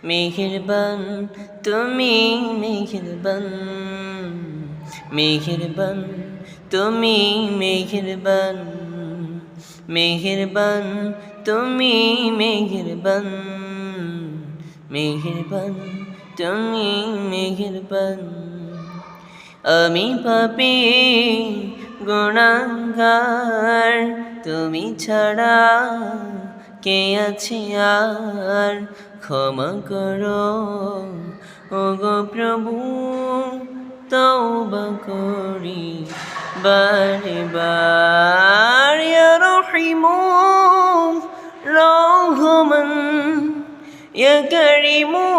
মেহেরবান তুমি মেহেরবান, মেহেরবান তুমি মেহেরবান, মেহেরবান তুমি মেহেরবান, মেহেরবান তুমি মেহেরবান। আমি পাপী গুনাহগার, তুমি ছাড়া কে আছে আর, ক্ষমা করো ওগো প্রভু, তওবা করি বারে বার। ইয়া রহিমু রহমান, ইয়া করিমু